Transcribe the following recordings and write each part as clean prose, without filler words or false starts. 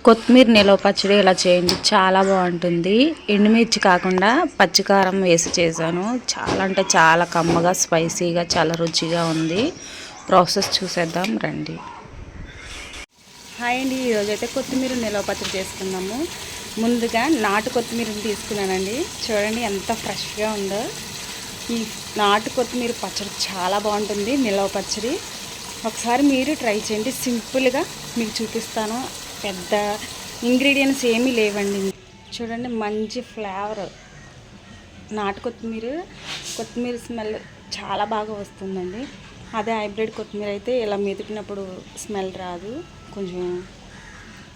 కొత్తిమీర నిలవ పచ్చడి ఇలా చేయండి, చాలా బాగుంటుంది. ఎండుమిర్చి కాకుండా పచ్చికారం వేసి చేశాను. చాలా అంటే చాలా కమ్మగా, స్పైసీగా, చాలా రుచిగా ఉంది. ప్రాసెస్ చూసేద్దాం రండి. హాయ్ అండి, ఈరోజైతే కొత్తిమీర నిలవ పచ్చడి చేసుకుందాము. ముందుగా నాటు కొత్తిమీరని తీసుకున్నానండి. చూడండి ఎంత ఫ్రెష్గా ఉందో. ఈ నాటు కొత్తిమీర పచ్చడి చాలా బాగుంటుంది, నిలవ పచ్చడి. ఒకసారి మీరు ట్రై చేయండి. సింపుల్గా మీకు చూపిస్తాను. పెద్ద ఇంగ్రీడియంట్స్ ఏమీ లేవండి. చూడండి మంచి ఫ్లేవర్. నాటు కొత్తిమీర స్మెల్ చాలా బాగా వస్తుందండి. అదే హైబ్రిడ్ కొత్తిమీర అయితే ఇలా మెదిపినప్పుడు స్మెల్ రాదు, కొంచెం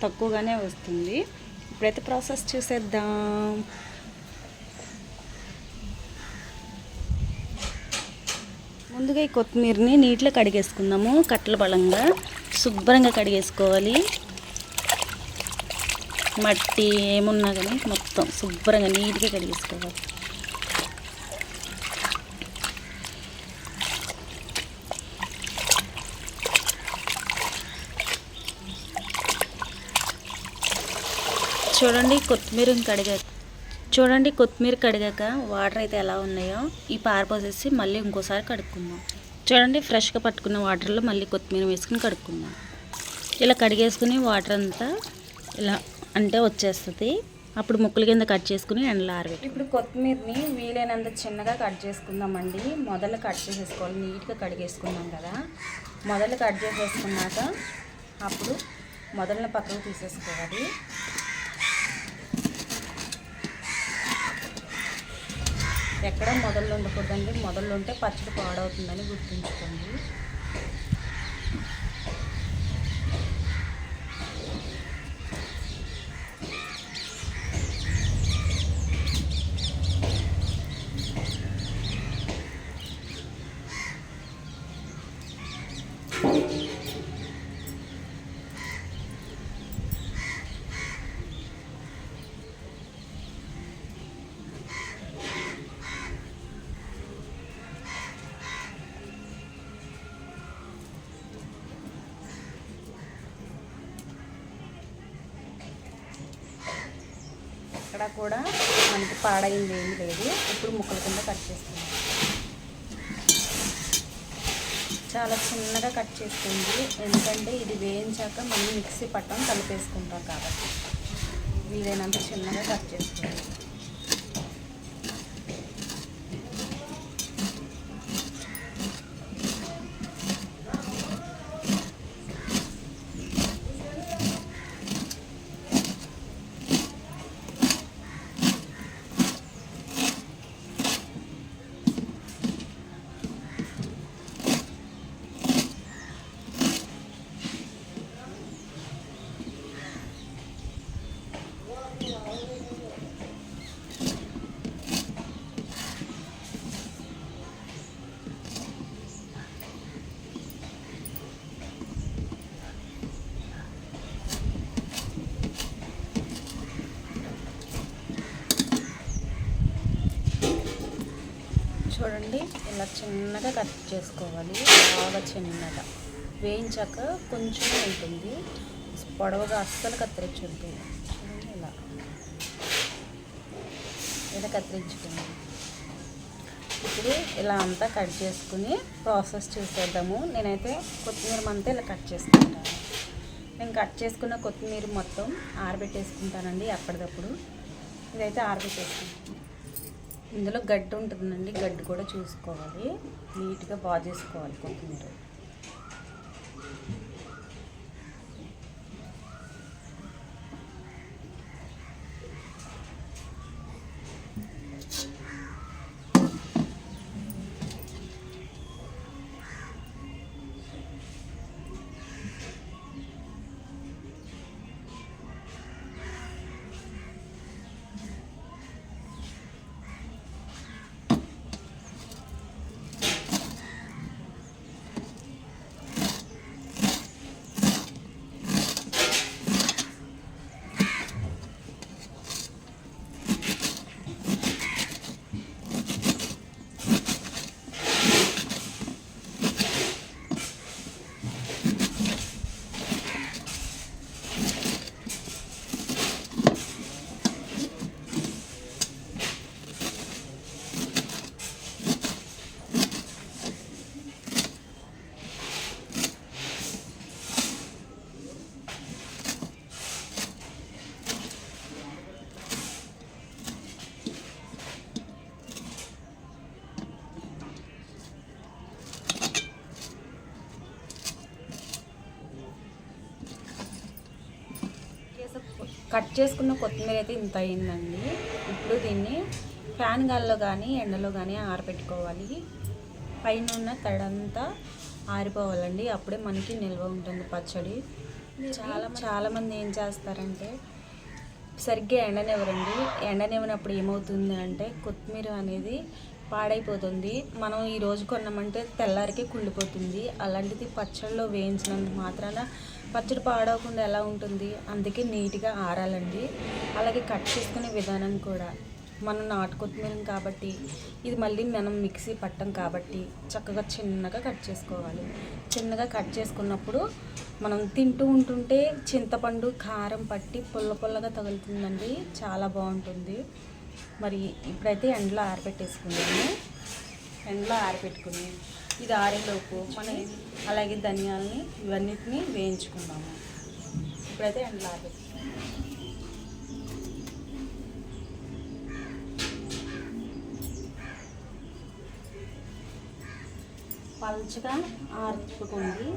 తక్కువగానే వస్తుంది. ఇప్పుడైతే ప్రాసెస్ చూసేద్దాం. ముందుగా ఈ కొత్తిమీరని నీటిలో కడిగేసుకుందాము. కట్టల బలంగా శుభ్రంగా కడిగేసుకోవాలి. మట్టి ఏమున్నా కానీ మొత్తం శుభ్రంగా నీట్గా కడిగేసుకోవాలి. చూడండి కొత్తిమీర కడిగాక వాటర్ అయితే ఎలా ఉన్నాయో ఈ పారపోసేసి మళ్ళీ ఇంకోసారి కడుక్కుందాం. చూడండి ఫ్రెష్గా పట్టుకున్న వాటర్లో మళ్ళీ కొత్తిమీర వేసుకుని కడుక్కుందాం. ఇలా కడిగేసుకుని వాటర్ అంతా ఇలా అంటే వచ్చేస్తుంది. అప్పుడు ముక్కల కింద కట్ చేసుకుని ఎండలో ఆరబెట్టి ఇప్పుడు కొత్తిమీరని వీలైనంత చిన్నగా కట్ చేసుకుందామండి. మొదలు కట్ చేసేసుకోవాలి. నీట్గా కడిగేసుకున్నాం కదా, మొదలు కట్ చేసేసుకున్నాక అప్పుడు మొదలను పక్కకు తీసేసుకోవాలి. ఎక్కడ మొదలు ఉండకూడదండి. మొదలు ఉంటే పచ్చడి పాడవుతుందని గుర్తుంచుకోండి. అక్కడ కూడా మనకి పాడైంది ఏమీ లేదు. ఇప్పుడు ముక్కల కింద కట్ చేసుకుందాం. చాలా చిన్నగా కట్ చేసుకోండి, ఎందుకంటే ఇది వేయించాక మళ్ళీ మిక్సీ పట్టం కలిపేసుకుంటాం కాబట్టి వీలైనంత చిన్నగా కట్ చేసుకోండి. చూడండి ఇలా చిన్నగా కట్ చేసుకోవాలి, బాగా చిన్నగా. వేయించాక కొంచెం ఉంటుంది, పొడవుగా అస్సలు కత్తిరించొద్దు. చూడండి ఇలా కత్తిరించుకోండి. ఇప్పుడు ఇలా అంతా కట్ చేసుకుని ప్రాసెస్ చేసేద్దాము. నేనైతే కొత్తిమీర అంతా ఇలా కట్ చేసుకుంటాను. నేను కట్ చేసుకున్న కొత్తిమీర మొత్తం ఆరబెట్టేసుకుంటానండి అప్పటికప్పుడు. ఇదైతే ఆరబెట్టేసుకుంటాను. ఇందులో గడ్డి ఉంటుందండి, గడ్డి కూడా చూసుకోవాలి. నీట్గా బాగా చేసుకోవాలి కొత్తిమీర. కట్ చేసుకున్న కొత్తిమీర అయితే ఇంత అయిందండి. ఇప్పుడు దీన్ని ఫ్యాన్ గాల్లో కానీ ఎండలో కానీ ఆరబెట్టుకోవాలి. పైన ఉన్న తడంతా ఆరిపోవాలండి. అప్పుడే మనకి నిల్వ ఉంటుంది పచ్చడి. చాలామంది ఏం చేస్తారంటే సరిగ్గా ఎండనివ్వరండి. ఎండనివ్వనప్పుడు ఏమవుతుంది అంటే కొత్తిమీర అనేది పాడైపోతుంది. మనం ఈరోజు కొన్నామంటే తెల్లారికే కుళ్ళిపోతుంది. అలాంటిది పచ్చడిలో వేయించినంత మాత్రాన పచ్చడి పాడవకుండా ఎలా ఉంటుంది? అందుకే నీట్గా ఆరాలండి. అలాగే కట్ చేసుకునే విధానం కూడా మనం నాటు కొత్తిమీర కాబట్టి ఇది మళ్ళీ మనం మిక్సీ పట్టం కాబట్టి చక్కగా చిన్నగా కట్ చేసుకోవాలి. చిన్నగా కట్ చేసుకున్నప్పుడు మనం తింటూ ఉంటుంటే చింతపండు కారం పట్టి పుల్ల పుల్లగా తగులుతుందండి. చాలా బాగుంటుంది. మరి ఇప్పుడైతే ఎండలో ఆరబెట్టేసుకున్నాము. ఎండలో ఆరబెట్టుకుని ఇది ఆరేలోపు మనం అలాగే ధనియాలని ఇవన్నిటిని వేయించుకున్నాము. ఇప్పుడైతే ఎండలో ఆరబెట్టుకున్నాము. పల్చగా ఆర్చుకుంది.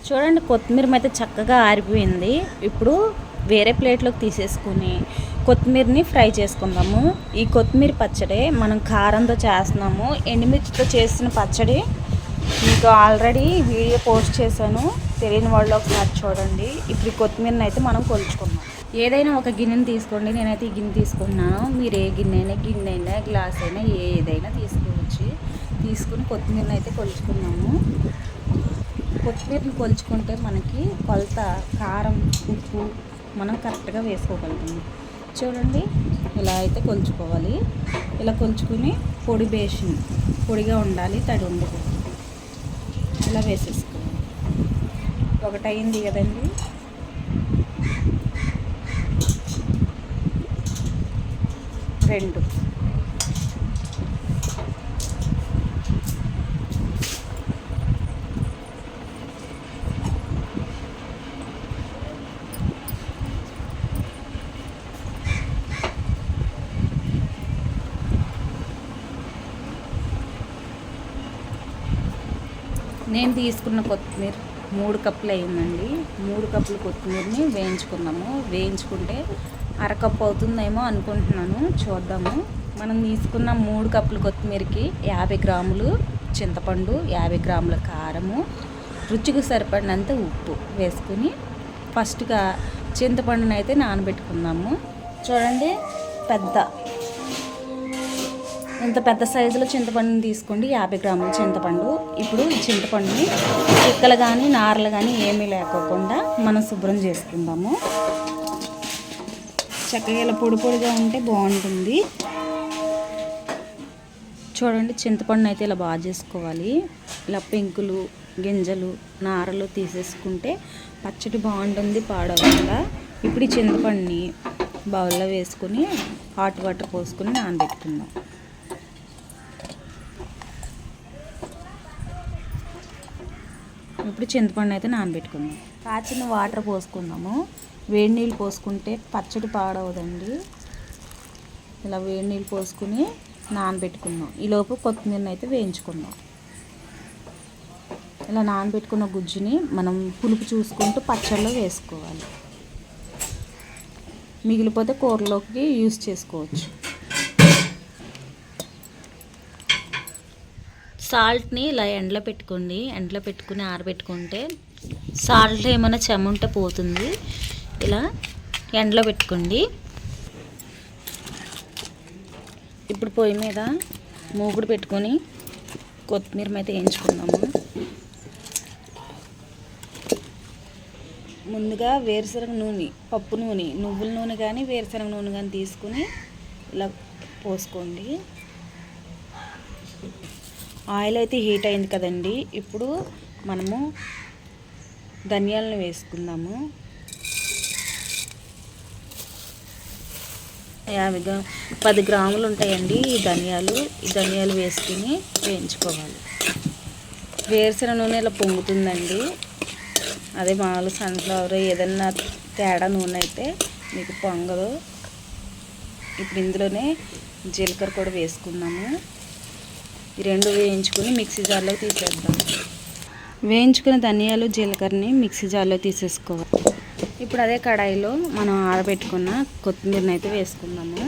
చూడండి కొత్తిమీర అయితే చక్కగా ఆరిపోయింది. ఇప్పుడు వేరే ప్లేట్లోకి తీసేసుకుని కొత్తిమీరని ఫ్రై చేసుకుందాము. ఈ కొత్తిమీర పచ్చడి మనం కారంతో చేస్తున్నాము. ఎండుమిర్చితో చేసిన పచ్చడి మీకు ఆల్రెడీ వీడియో పోస్ట్ చేశాను. తెలియని వాళ్ళు ఒకసారి చూడండి. ఇప్పుడు ఈ కొత్తిమీరని అయితే మనం కొలుచుకున్నాం. ఏదైనా ఒక గిన్నెని తీసుకోండి. నేనైతే ఈ గిన్నె తీసుకున్నాను. మీరు ఏ గిన్నె అయినా గ్లాస్ అయినా ఏదైనా తీసుకోవచ్చు. తీసుకుని కొత్తిమీరని అయితే కొలుచుకున్నాము. కొత్తిమీరని కొలుచుకుంటే మనకి కొలత కారం ఉప్పు మనం కరెక్ట్గా వేసుకోగలుగుతాము. చూడండి ఇలా అయితే కొలుచుకోవాలి. ఇలా కొలుచుకుని పొడి బేషన్ పొడిగా ఉండాలి, తడి ఉండకూడదు. ఇలా వేసేసుకోవాలి. ఒకటి అయింది కదండి. రెండు నేను తీసుకున్న కొత్తిమీర 3 కప్పులు అయిందండి. 3 కప్పులు కొత్తిమీరని వేయించుకున్నాము. వేయించుకుంటే అరకప్పు అవుతుందేమో అనుకుంటున్నాను. చూద్దాము. మనం తీసుకున్న 3 కప్పులు కొత్తిమీరకి 50 గ్రాములు చింతపండు, 50 గ్రాముల కారము, రుచికి సరిపడినంత ఉప్పు వేసుకుని ఫస్ట్గా చింతపండుని అయితే నానబెట్టుకుందాము. చూడండి ఇంత పెద్ద సైజులో చింతపండుని తీసుకోండి. 50 గ్రాముల చింతపండు. ఇప్పుడు ఈ చింతపండుని పిక్కలు కానీ నారలు కానీ ఏమీ లేకోకుండా మనం శుభ్రం చేసుకుందాము. చక్కగా ఇలా పొడి పొడిగా ఉంటే బాగుంటుంది. చూడండి చింతపండు అయితే ఇలా బాగా చేసుకోవాలి. ఇలా పెంకులు గింజలు నారలు తీసేసుకుంటే పచ్చడి బాగుంటుంది, పాడవకుండా. ఇప్పుడు ఈ చింతపండుని బౌల్లో వేసుకుని హాట్ వాటర్ పోసుకుని నానబెట్టుకుందాం. ఇప్పుడు చింతపండు అయితే నానబెట్టుకుందాం. కాచిన వాటర్ పోసుకుందాము. వేడి నీళ్ళు పోసుకుంటే పచ్చడి పాడవదండి. ఇలా వేడి నీళ్ళు పోసుకుని నానబెట్టుకుందాం. ఈలోపు కొత్తిమీరని అయితే వేయించుకుందాం. ఇలా నానబెట్టుకున్న గుజ్జుని మనం పులుపు చూసుకుంటూ పచ్చడిలో వేసుకోవాలి. మిగిలిపోతే కూరలోకి యూస్ చేసుకోవచ్చు. సాల్ట్ని ఇలా ఎండలో పెట్టుకోండి. ఎండలో పెట్టుకుని ఆరబెట్టుకుంటే సాల్ట్ ఏమైనా చెమ్మ ఉంటే పోతుంది. ఇలా ఎండలో పెట్టుకోండి. ఇప్పుడు పొయ్యి మీద మూగుడు పెట్టుకొని కొత్తిమీర అయితే వేయించుకుందాము. ముందుగా వేరుశనగ నూనె, పప్పు నూనె, నువ్వుల నూనె కానీ వేరుశనగ నూనె కానీ తీసుకుని ఇలా పోసుకోండి. ఆయిల్ అయితే హీట్ అయింది కదండి. ఇప్పుడు మనము ధనియాలను వేసుకుందాము. 10 గ్రాములు ఉంటాయండి ఈ ధనియాలు వేసుకుని వేయించుకోవాలి. వేరుశనగ నూనె ఇలా పొంగుతుందండి. అదే మామూలు సన్ఫ్లవర్ ఏదన్నా తేడా నూనె అయితే మీకు పొంగదు. ఇప్పుడు ఇందులోనే జీలకర్ర కూడా వేసుకుందాము. ఈ రెండు వేయించుకుని మిక్సీ జార్లో తీసేద్దాం. వేయించుకున్న ధనియాలు జీలకర్రని మిక్సీ జార్లో తీసేసుకోవాలి. ఇప్పుడు అదే కడాయిలో మనం ఆరబెట్టుకున్న కొత్తిమీరని అయితే వేసుకుందాము.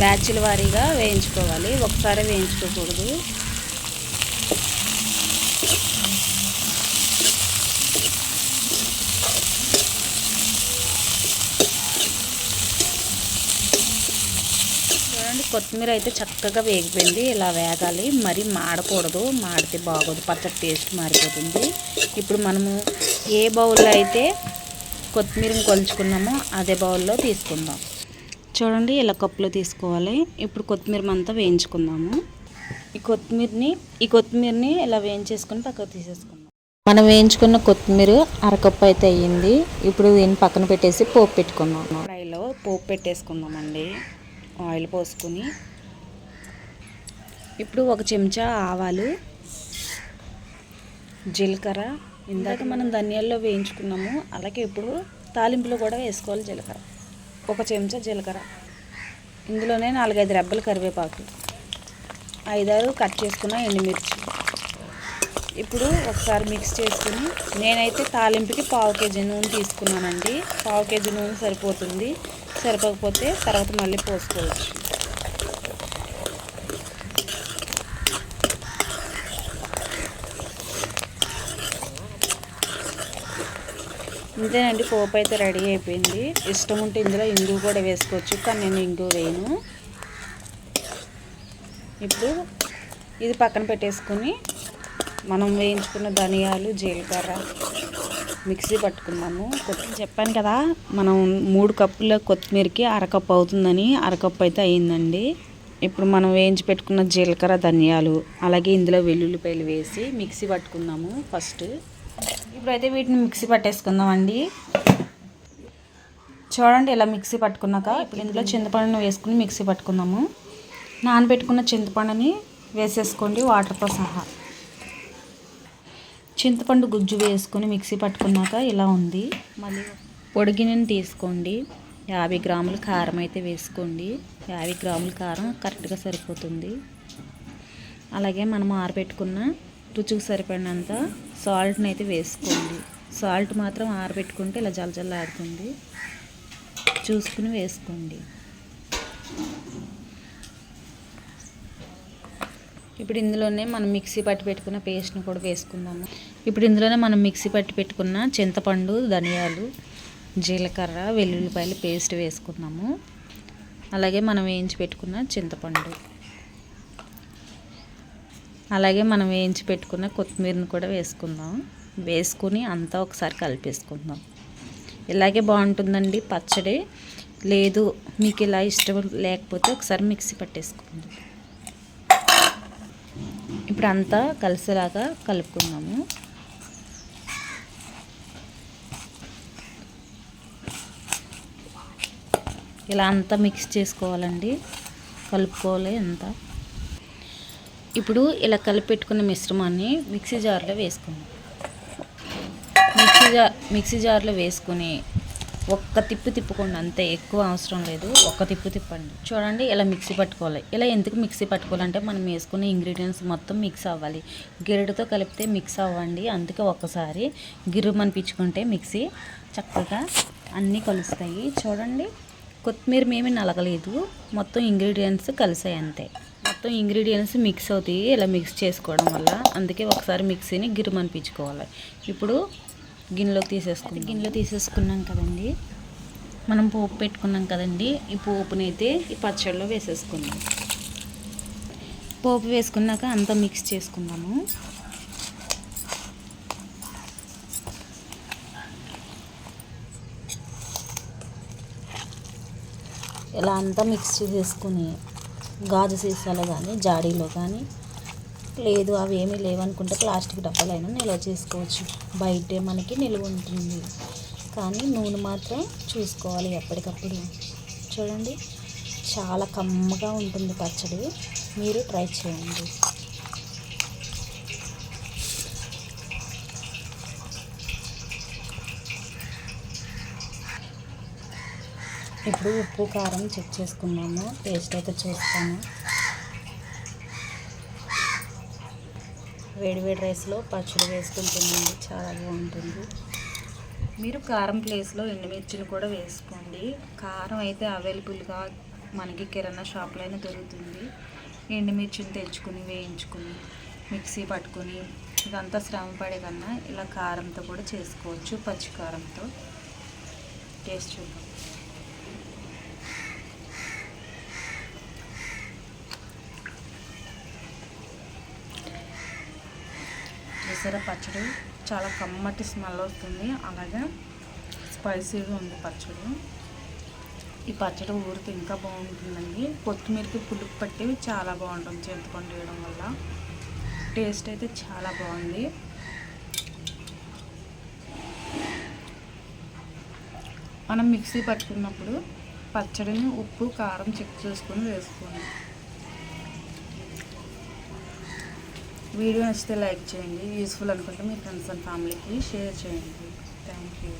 బ్యాచ్ల వారీగా వేయించుకోవాలి, ఒకసారి వేయించుకోకూడదు. చూడండి, కొత్తిమీర అయితే చక్కగా వేగిపోయింది. ఇలా వేగాలి, మరి మాడకూడదు. మాడితే బాగోదు, పచ్చడి టేస్ట్ మారిపోతుంది. ఇప్పుడు మనము ఏ బౌల్లో అయితే కొత్తిమీరని కొలుచుకున్నామో అదే బౌల్లో తీసుకుందాం. చూడండి, ఇలా కప్పులో తీసుకోవాలి. ఇప్పుడు కొత్తిమీర అంతా వేయించుకుందాము. ఈ కొత్తిమీరని ఇలా వేయించేసుకుని పక్కకు తీసేసుకుందాం. మనం వేయించుకున్న కొత్తిమీర అరకప్పు అయితే అయ్యింది. ఇప్పుడు దీన్ని పక్కన పెట్టేసి పోపు పెట్టుకుందాం. కడాయిలో పోపు పెట్టేసుకుందామండి. ఆయిల్ పోసుకొని ఇప్పుడు 1 చెంచా ఆవాలు, జీలకర్ర, ఇందాక మనం ధనియాల్లో వేయించుకున్నాము అలాగే ఇప్పుడు తాలింపులో కూడా వేసుకోవాలి. జీలకర్ర 1 చెంచా జీలకర్ర, ఇందులోనే 4-5 రెబ్బలు కరివేపాకు, 5-6 కట్ చేసుకున్న ఎండుమిర్చి. ఇప్పుడు ఒకసారి మిక్స్ చేసుకుని, నేనైతే తాలింపుకి 1/2 కేజీ నూనె తీసుకున్నానండి. 1/2 కేజీ నూనె సరిపోతుంది. సరిపోకపోతే తర్వాత మళ్ళీ పోసుకోవచ్చు. ఇంతేనండి, పోపు అయితే రెడీ అయిపోయింది. ఇష్టం ఉంటే ఇందులో ఇంగువ కూడా వేసుకోవచ్చు, కానీ నేను ఇంగువ వేయను. ఇప్పుడు ఇది పక్కన పెట్టేసుకొని మనం వేయించుకున్న ధనియాలు, జీలకర్ర మిక్సీ పట్టుకున్నాము. చెప్పాను కదా, మనం 3 కప్పుల కొత్తిమీరకి అరకప్పు అవుతుందని. అరకప్పు అయితే అయ్యిందండి. ఇప్పుడు మనం వేయించి పెట్టుకున్న జీలకర్ర, ధనియాలు, అలాగే ఇందులో వెల్లుల్లిపాయలు వేసి మిక్సీ పట్టుకుందాము ఫస్ట్. ఇప్పుడైతే వీటిని మిక్సీ పట్టేసుకుందామండి. చూడండి, ఇలా మిక్సీ పట్టుకున్నాక ఇప్పుడు ఇందులో చింతపండును వేసుకుని మిక్సీ పట్టుకుందాము. నానబెట్టుకున్న చింతపండుని వేసేసుకోండి వాటర్తో సహా. చింతపండు గుజ్జు వేసుకొని మిక్సీ పట్టుకున్నాక ఇలా ఉంది. మళ్ళీ పొడి గిన్నెని తీసుకోండి. 50 గ్రాముల కారం అయితే వేసుకోండి. 50 గ్రాముల కారం కరెక్ట్గా సరిపోతుంది. అలాగే మనం ఆరబెట్టుకున్న రుచికి సరిపడినంత సాల్ట్ని అయితే వేసుకోండి. సాల్ట్ మాత్రం ఆరబెట్టుకుంటే ఇలా జలజల్లాడుతుంది, చూసుకుని వేసుకోండి. ఇప్పుడు ఇందులోనే మనం మిక్సీ పట్టి పెట్టుకున్న పేస్ట్ని కూడా వేసుకుందాము. ఇప్పుడు ఇందులోనే మనం మిక్సీ పట్టి పెట్టుకున్న చింతపండు, ధనియాలు, జీలకర్ర, వెల్లుల్లిపాయలు పేస్ట్ వేసుకున్నాము. అలాగే మనం వేయించి పెట్టుకున్న చింతపండు, అలాగే మనం వేయించి పెట్టుకున్న కొత్తిమీరని కూడా వేసుకుందాం. వేసుకుని అంతా ఒకసారి కలిపేసుకుందాం. ఇలాగే బాగుంటుందండి పచ్చడి. లేదు మీకు ఇలా ఇష్టం లేకపోతే ఒకసారి మిక్సీ పట్టేసుకోండి. ఇప్పుడు అంతా కలిసేలాగా కలుపుకుందాము. ఇలా అంతా మిక్స్ చేసుకోవాలండి, కలుపుకోవాలి అంతా. ఇప్పుడు ఇలా కలిపి పెట్టుకున్న మిశ్రమాన్ని మిక్సీ జార్లో వేసుకుందాం. మిక్సీ జార్లో వేసుకుని ఒక్క తిప్పుకోండి, అంతే, ఎక్కువ అవసరం లేదు. ఒక్క తిప్పండి. చూడండి, ఇలా మిక్సీ పట్టుకోవాలి. ఇలా ఎందుకు మిక్సీ పట్టుకోవాలంటే మనం వేసుకునే ఇంగ్రీడియంట్స్ మొత్తం మిక్స్ అవ్వాలి. గిరిటతో కలిపితే మిక్స్ అవ్వండి. అందుకే ఒక్కసారి గిరుమనిపించుకుంటే మిక్సీ చక్కగా అన్నీ కలుస్తాయి. చూడండి, కొత్తిమీర ఏమీ నలగలేదు, మొత్తం ఇంగ్రీడియంట్స్ కలిసాయి అంతే. మొత్తం ఇంగ్రీడియంట్స్ మిక్స్ అవుతాయి ఇలా మిక్స్ చేసుకోవడం వల్ల, అందుకే ఒకసారి మిక్సీని గిరుమనిపించుకోవాలి. ఇప్పుడు గిన్నెలో తీసేసుకున్నాం కదండి. మనం పోపు పెట్టుకున్నాం కదండి, ఈ పోపుని అయితే ఈ పచ్చడిలో వేసేసుకున్నాం. పోపు వేసుకున్నాక అంతా మిక్స్ చేసుకున్నాము. ఇలా అంతా మిక్స్ చేసుకుని గాజు సీసాలో కానీ జాడీలో కానీ, లేదు అవి ఏమీ లేవనుకుంటే ప్లాస్టిక్ డబ్బాలైనా నిల్వ చేసుకోవచ్చు. బయటే మనకి నిల్వ ఉంటుంది, కానీ నూనె మాత్రం చూసుకోవాలి ఎప్పటికప్పుడు. చూడండి, చాలా కమ్మగా ఉంటుంది పచ్చడి, మీరు ట్రై చేయండి. ఇప్పుడు ఉప్పు కారం చెక్ చేసుకున్నాము, టేస్ట్ అయితే చూస్తాము. వేడివేడి రైస్లో పచ్చడి వేసుకుని తినండి, చాలా బాగుంటుంది. మీరు కారం ప్లేస్లో ఎండుమిర్చిని కూడా వేసుకోండి. కారం అయితే అవైలబుల్గా మనకి కిరాణా షాప్లో అయినా దొరుకుతుంది. ఎండుమిర్చిని తెచ్చుకుని వేయించుకుని మిక్సీ పట్టుకుని ఇదంతా శ్రమ పడే కన్నా ఇలా కారంతో కూడా చేసుకోవచ్చు. పచ్చి కారంతో టేస్ట్ చూద్దాం. చూసారా, పచ్చడి చాలా కమ్మటి స్మెల్ వస్తుంది, అలాగే స్పైసీగా ఉంది పచ్చడి. ఈ పచ్చడి ఊరితే ఇంకా బాగుంటుందండి. కొత్తిమీరకి పులుపు పట్టి చాలా బాగుంటుంది చింతపండు వేయడం వల్ల. టేస్ట్ అయితే చాలా బాగుంది. మనం మిక్సీ పట్టుకున్నప్పుడు పచ్చడిని ఉప్పు కారం చెక్ చేసుకొని వేసుకోండి. వీడియో నచ్చితే లైక్ చేయండి, యూస్ఫుల్ అనుకుంటే మీ ఫ్రెండ్స్ అండ్ ఫ్యామిలీకి షేర్ చేయండి. Thank you.